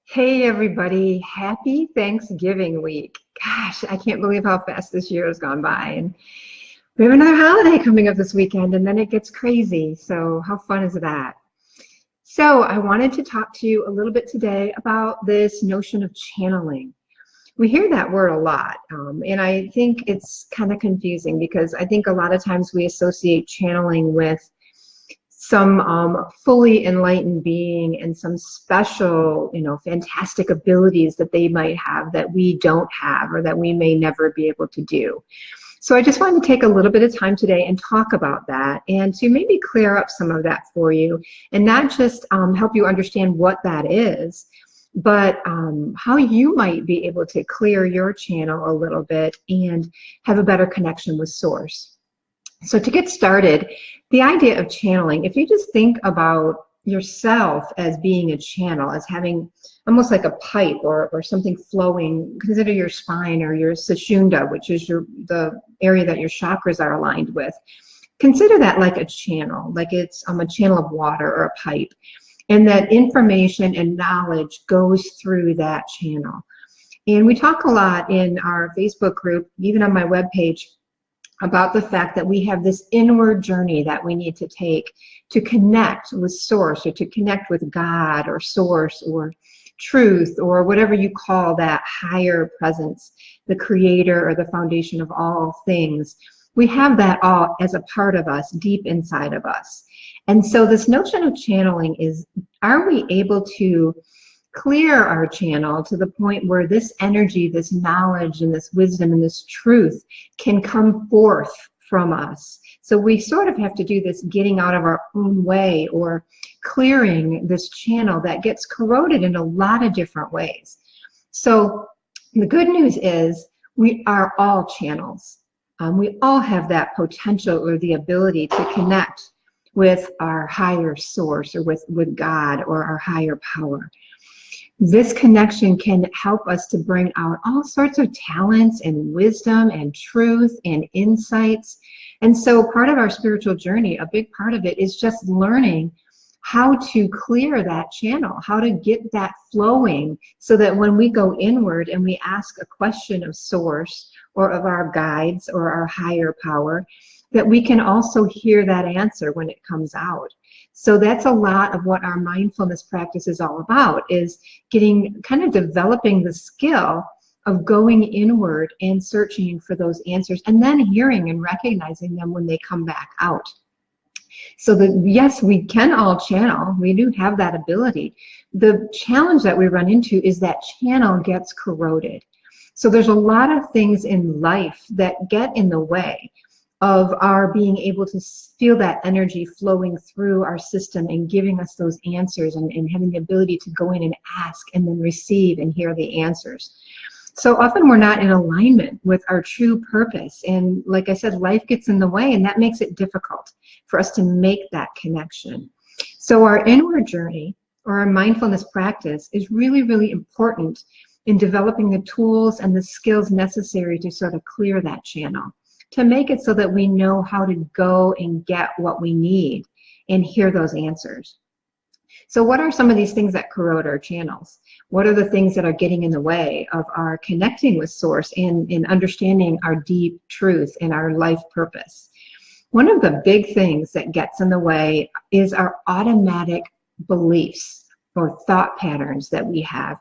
Hey everybody, happy Thanksgiving week. Gosh, I can't believe how fast this year has gone by. And we have another holiday coming up this weekend and then it gets crazy. So how fun is that? So I wanted to talk to you a little bit today about this notion of channeling. We hear that word a lot, and I think it's kind of confusing because I think a lot of times we associate channeling with some fully enlightened being and some special, fantastic abilities that they might have that we don't have or that we may never be able to do. So I just wanted to take a little bit of time today and talk about that and to maybe clear up some of that for you and not just help you understand what that is, but how you might be able to clear your channel a little bit and have a better connection with Source. So to get started, the idea of channeling, if you just think about yourself as being a channel, as having almost like a pipe or something flowing, consider your spine or your sushunda, which is the area that your chakras are aligned with. Consider that like a channel, like it's a channel of water or a pipe, and that information and knowledge goes through that channel. And we talk a lot in our Facebook group, even on my webpage, about the fact that we have this inward journey that we need to take to connect with Source or to connect with God or Source or truth or whatever you call that higher presence, the creator or the foundation of all things. We have that all as a part of us, deep inside of us. And so this notion of channeling is, are we able to clear our channel to the point where this energy, this knowledge, and this wisdom, and this truth can come forth from us? So we sort of have to do this getting out of our own way or clearing this channel that gets corroded in a lot of different ways. So the good news is we are all channels. We all have that potential or the ability to connect with our higher source or with God or our higher power. This connection can help us to bring out all sorts of talents and wisdom and truth and insights. And so part of our spiritual journey, a big part of it, is just learning how to clear that channel, how to get that flowing so that when we go inward and we ask a question of Source or of our guides or our higher power, that we can also hear that answer when it comes out. So that's a lot of what our mindfulness practice is all about, is developing the skill of going inward and searching for those answers and then hearing and recognizing them when they come back out. So that, yes, we can all channel. We do have that ability. The challenge that we run into is that channel gets corroded. So there's a lot of things in life that get in the way of our being able to feel that energy flowing through our system and giving us those answers and having the ability to go in and ask and then receive and hear the answers. So often we're not in alignment with our true purpose. And like I said, life gets in the way, and that makes it difficult for us to make that connection. So our inward journey or our mindfulness practice is really, really important in developing the tools and the skills necessary to sort of clear that channel, to make it so that we know how to go and get what we need and hear those answers. So what are some of these things that corrode our channels? What are the things that are getting in the way of our connecting with Source and understanding our deep truth and our life purpose? One of the big things that gets in the way is our automatic beliefs or thought patterns that we have.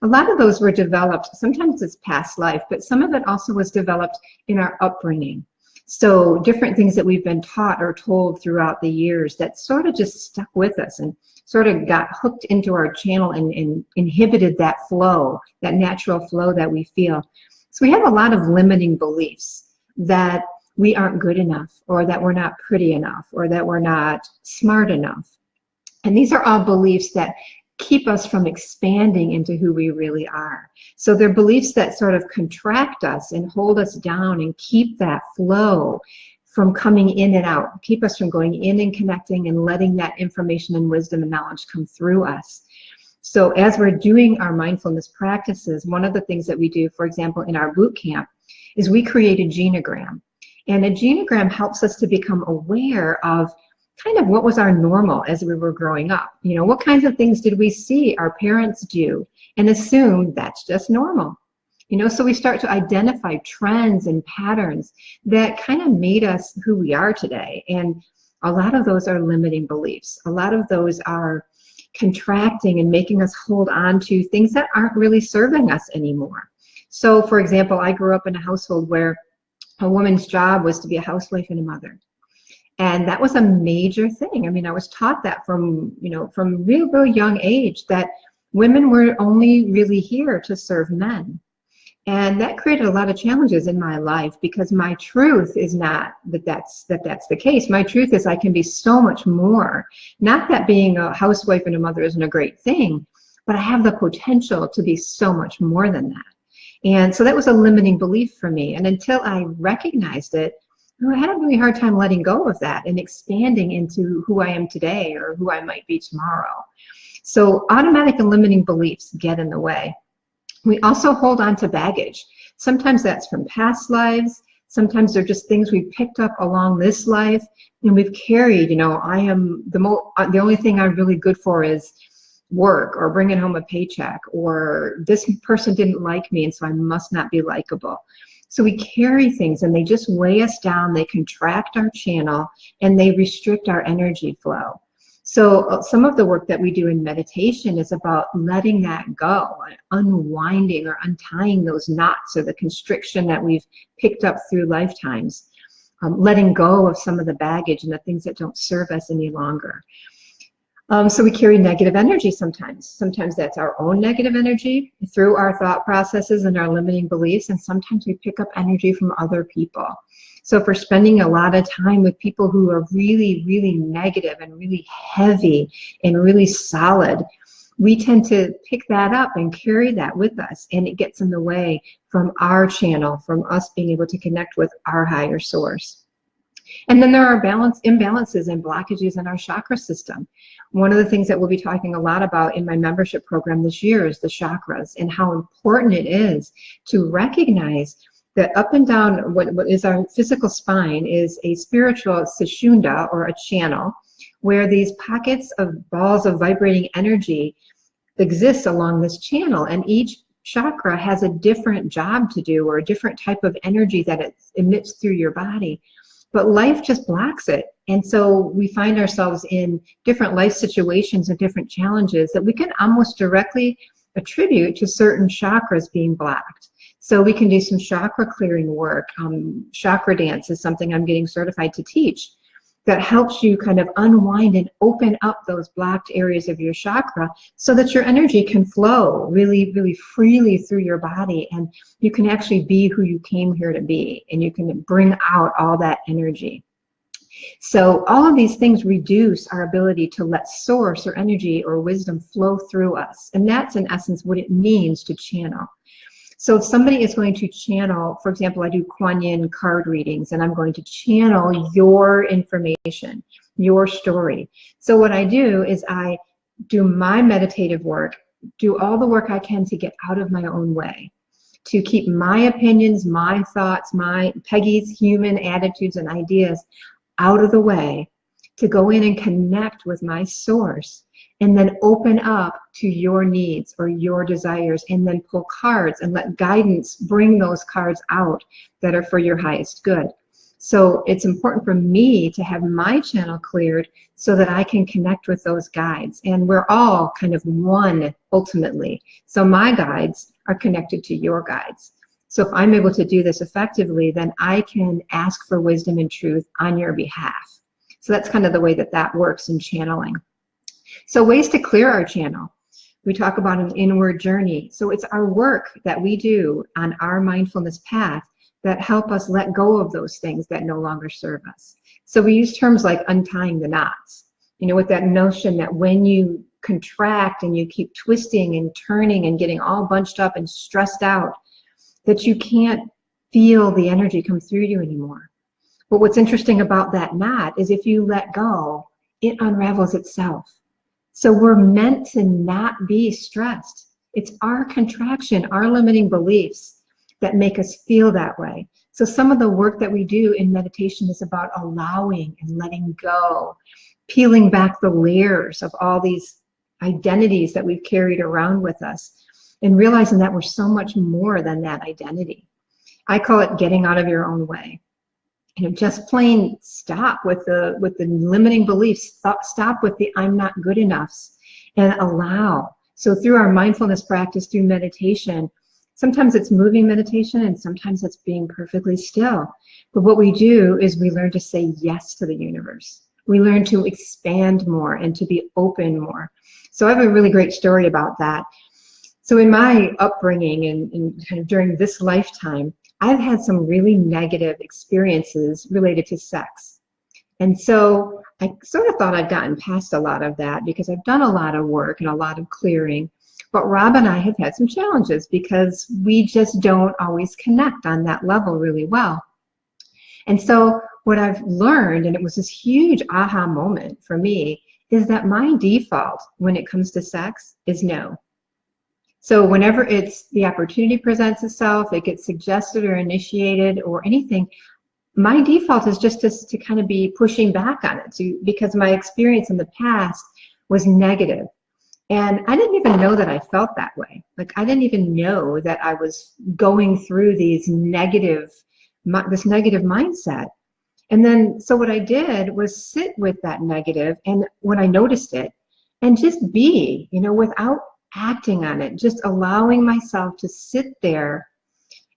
A lot of those were developed, sometimes it's past life, but some of it also was developed in our upbringing. So different things that we've been taught or told throughout the years that sort of just stuck with us and sort of got hooked into our channel and inhibited that flow, that natural flow that we feel. So we have a lot of limiting beliefs that we aren't good enough, or that we're not pretty enough, or that we're not smart enough. And these are all beliefs that keep us from expanding into who we really are. So they're beliefs that sort of contract us and hold us down and keep that flow from coming in and out, keep us from going in and connecting and letting that information and wisdom and knowledge come through us. So as we're doing our mindfulness practices, one of the things that we do, for example, in our boot camp, is we create a genogram. And a genogram helps us to become aware of kind of what was our normal as we were growing up. You know, what kinds of things did we see our parents do and assume that's just normal? You know, so we start to identify trends and patterns that kind of made us who we are today. And a lot of those are limiting beliefs. A lot of those are contracting and making us hold on to things that aren't really serving us anymore. So, for example, I grew up in a household where a woman's job was to be a housewife and a mother. And that was a major thing. I mean, I was taught that from, you know, from real young age, that women were only really here to serve men. And that created a lot of challenges in my life, because my truth is not that that's the case. My truth is I can be so much more. Not that being a housewife and a mother isn't a great thing, but I have the potential to be so much more than that. And so that was a limiting belief for me. And until I recognized it, I had a really hard time letting go of that and expanding into who I am today or who I might be tomorrow. So automatic and limiting beliefs get in the way. We also hold on to baggage. Sometimes that's from past lives. Sometimes they're just things we've picked up along this life and we've carried. You know, I am the only thing I'm really good for is work or bringing home a paycheck, or this person didn't like me and so I must not be likable. So we carry things and they just weigh us down, they contract our channel, and they restrict our energy flow. So some of the work that we do in meditation is about letting that go, unwinding or untying those knots or the constriction that we've picked up through lifetimes, letting go of some of the baggage and the things that don't serve us any longer. So we carry negative energy sometimes. Sometimes that's our own negative energy through our thought processes and our limiting beliefs, and sometimes we pick up energy from other people. So if we're spending a lot of time with people who are really negative and really heavy and really solid, we tend to pick that up and carry that with us, and it gets in the way from our channel, from us being able to connect with our higher source. And then there are imbalances and blockages in our chakra system. One of the things that we'll be talking a lot about in my membership program this year is the chakras, and how important it is to recognize that up and down what is our physical spine is a spiritual sushunda, or a channel, where these pockets of balls of vibrating energy exist along this channel, and each chakra has a different job to do, or a different type of energy that it emits through your body. But life just blocks it. And so we find ourselves in different life situations and different challenges that we can almost directly attribute to certain chakras being blocked. So we can do some chakra clearing work. Chakra dance is something I'm getting certified to teach that helps you kind of unwind and open up those blocked areas of your chakra so that your energy can flow really freely through your body, and you can actually be who you came here to be, and you can bring out all that energy. So all of these things reduce our ability to let source or energy or wisdom flow through us, and that's in essence what it means to channel. So if somebody is going to channel, for example, I do Kuan Yin card readings, and I'm going to channel your information, your story. So what I do is I do my meditative work, do all the work I can to get out of my own way, to keep my opinions, my thoughts, my Peggy's human attitudes and ideas out of the way, to go in and connect with my source, and then open up to your needs or your desires, and then pull cards and let guidance bring those cards out that are for your highest good. So it's important for me to have my channel cleared so that I can connect with those guides. And we're all kind of one ultimately. So my guides are connected to your guides. So if I'm able to do this effectively, then I can ask for wisdom and truth on your behalf. So that's kind of the way that that works in channeling. So ways to clear our channel. We talk about an inward journey. So it's our work that we do on our mindfulness path that help us let go of those things that no longer serve us. So we use terms like untying the knots, you know, with that notion that when you contract and you keep twisting and turning and getting all bunched up and stressed out, that you can't feel the energy come through you anymore. But what's interesting about that knot is if you let go, it unravels itself. So we're meant to not be stressed. It's our contraction, our limiting beliefs that make us feel that way. So some of the work that we do in meditation is about allowing and letting go peeling back the layers of all these identities that we've carried around with us, and realizing that we're so much more than that identity. I call it getting out of your own way. Just plain stop with the limiting beliefs. Stop with the I'm not good enoughs, and allow. So through our mindfulness practice, through meditation, sometimes it's moving meditation and sometimes it's being perfectly still. But what we do is we learn to say yes to the universe. We learn to expand more and to be open more. So I have a really great story about that. So in my upbringing and kind of during this lifetime, I've had some really negative experiences related to sex. And so I sort of thought I'd gotten past a lot of that because I've done a lot of work and a lot of clearing. But Rob and I have had some challenges because we just don't always connect on that level really well. And so what I've learned, and it was this huge aha moment for me, is that my default when it comes to sex is no. So whenever the opportunity presents itself, it gets suggested or initiated or anything, my default is just to kind of be pushing back on it because my experience in the past was negative. And I didn't even know that I felt that way. Like I didn't even know that I was going through this negative mindset. And then, so what I did was sit with that negative, and when I noticed it, and just be, without acting on it, just allowing myself to sit there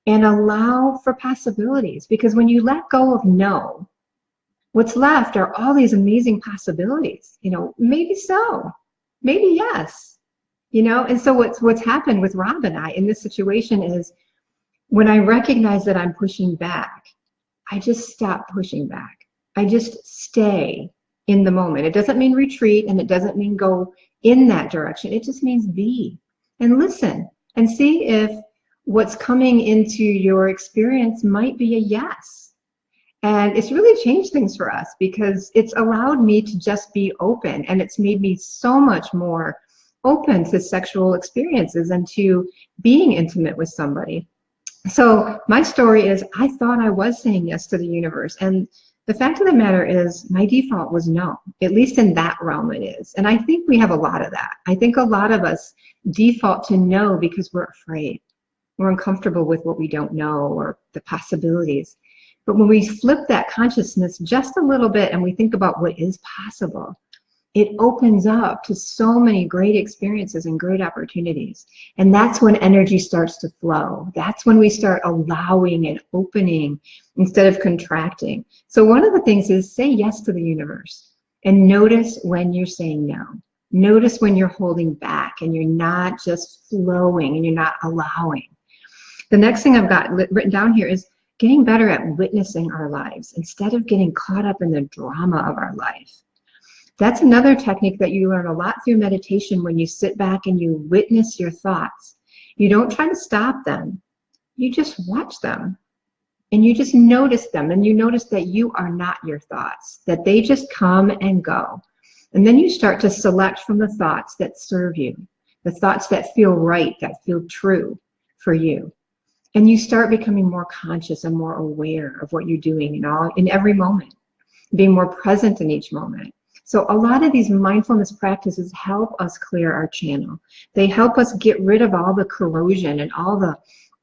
and allow for possibilities. Because when you let go of no, what's left are all these amazing possibilities. Maybe so, maybe yes, and so what's happened with Rob and I in this situation is when I recognize that I'm pushing back, I just stop pushing back. I just stay in the moment. It doesn't mean retreat, and it doesn't mean go in that direction. It just means be and listen and see if what's coming into your experience might be a yes. And it's really changed things for us because it's allowed me to just be open, and it's made me so much more open to sexual experiences and to being intimate with somebody. So my story is I thought I was saying yes to the universe, and the fact of the matter is my default was no, at least in that realm it is. And I think we have a lot of that. I think a lot of us default to no because we're afraid. We're uncomfortable with what we don't know or the possibilities. But when we flip that consciousness just a little bit and we think about what is possible, it opens up to so many great experiences and great opportunities. And that's when energy starts to flow. That's when we start allowing and opening instead of contracting. So one of the things is say yes to the universe and notice when you're saying no. Notice when you're holding back and you're not just flowing and you're not allowing. The next thing I've got written down here is getting better at witnessing our lives instead of getting caught up in the drama of our life. That's another technique that you learn a lot through meditation when you sit back and you witness your thoughts. You don't try to stop them. You just watch them and you just notice them, and you notice that you are not your thoughts, that they just come and go. And then you start to select from the thoughts that serve you, the thoughts that feel right, that feel true for you. And you start becoming more conscious and more aware of what you're doing in every moment, being more present in each moment. So a lot of these mindfulness practices help us clear our channel. They help us get rid of all the corrosion and all the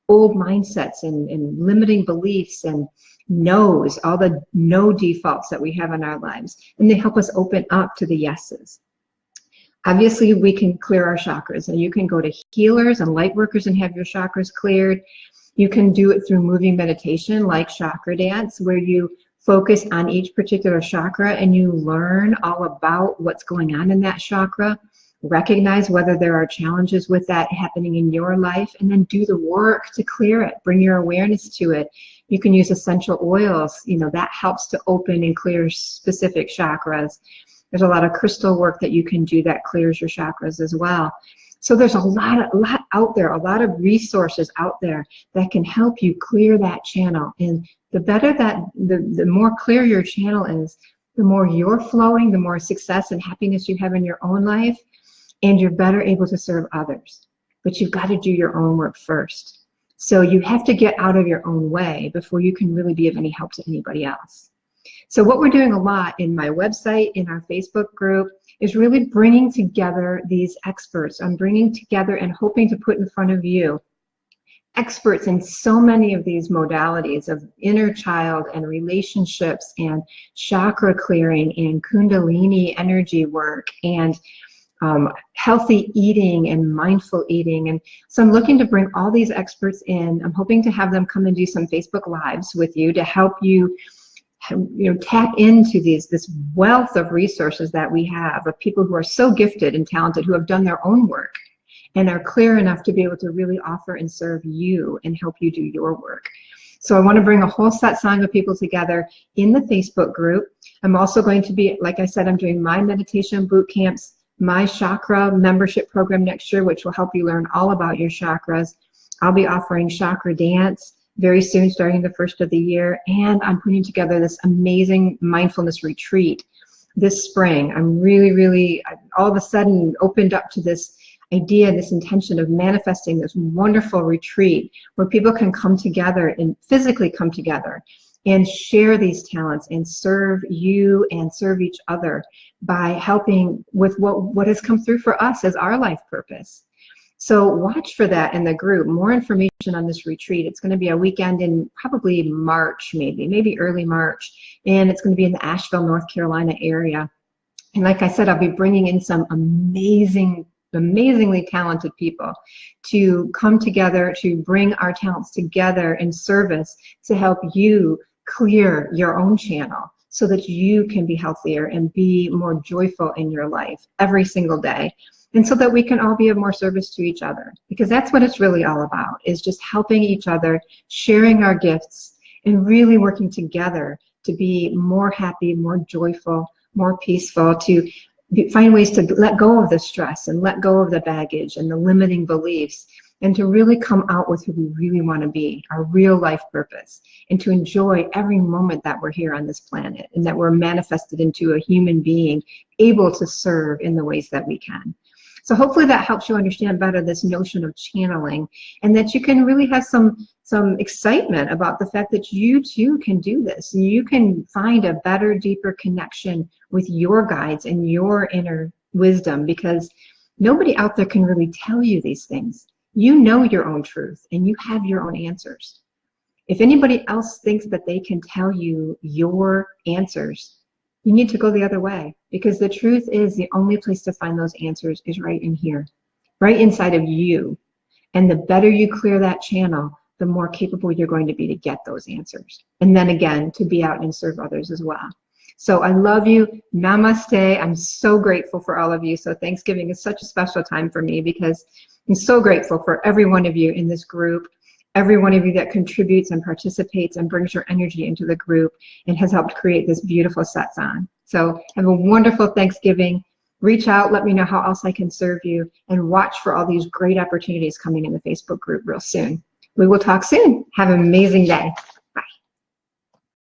old mindsets and limiting beliefs and no's, all the no defaults that we have in our lives. And they help us open up to the yeses. Obviously, we can clear our chakras, and you can go to healers and light workers and have your chakras cleared. You can do it through moving meditation like chakra dance, where you focus on each particular chakra and you learn all about what's going on in that chakra, recognize whether there are challenges with that happening in your life, and then do the work to clear it, bring your awareness to it. You can use essential oils, that helps to open and clear specific chakras. There's a lot of crystal work that you can do that clears your chakras as well. So there's a lot out there, a lot of resources out there that can help you clear that channel. And the better that, the more clear your channel is, the more you're flowing, the more success and happiness you have in your own life, and you're better able to serve others. But you've got to do your own work first. So you have to get out of your own way before you can really be of any help to anybody else. So what we're doing a lot in my website, in our Facebook group, is really bringing together these experts. I'm bringing together and hoping to put in front of you experts in so many of these modalities of inner child and relationships and chakra clearing and kundalini energy work and healthy eating and mindful eating. And so I'm looking to bring all these experts in. I'm hoping to have them come and do some Facebook Lives with you to help you, tap into this wealth of resources that we have of people who are so gifted and talented, who have done their own work and are clear enough to be able to really offer and serve you and help you do your work. So I want to bring a whole satsang of people together in the Facebook group. I'm also going to be, like I said, I'm doing my meditation boot camps, my chakra membership program next year, which will help you learn all about your chakras. I'll be offering chakra dance very soon, starting the first of the year. And I'm putting together this amazing mindfulness retreat this spring. I'm really, all of a sudden opened up to this idea, this intention of manifesting this wonderful retreat where people can come together and physically come together and share these talents and serve you and serve each other by helping with what has come through for us as our life purpose. So watch for that in the group. More information on this retreat. It's going to be a weekend in probably March, maybe early March, and it's going to be in the Asheville, North Carolina area. And like I said, I'll be bringing in some amazingly talented people to come together, to bring our talents together in service to help you clear your own channel so that you can be healthier and be more joyful in your life every single day, and so that we can all be of more service to each other, because that's what it's really all about, is just helping each other, sharing our gifts, and really working together to be more happy, more joyful, more peaceful, to find ways to let go of the stress and let go of the baggage and the limiting beliefs, and to really come out with who we really want to be, our real life purpose, and to enjoy every moment that we're here on this planet and that we're manifested into a human being able to serve in the ways that we can. So hopefully that helps you understand better this notion of channeling, and that you can really have some excitement about the fact that you too can do this. You can find a better, deeper connection with your guides and your inner wisdom, because nobody out there can really tell you these things. You know your own truth and you have your own answers. If anybody else thinks that they can tell you your answers, you need to go the other way, because the truth is the only place to find those answers is right in here, right inside of you. And the better you clear that channel, the more capable you're going to be to get those answers. And then again, to be out and serve others as well. So I love you. Namaste. I'm so grateful for all of you. So Thanksgiving is such a special time for me, because I'm so grateful for every one of you in this group, every one of you that contributes and participates and brings your energy into the group and has helped create this beautiful satsang. So have a wonderful Thanksgiving. Reach out, let me know how else I can serve you, and watch for all these great opportunities coming in the Facebook group real soon. We will talk soon. Have an amazing day.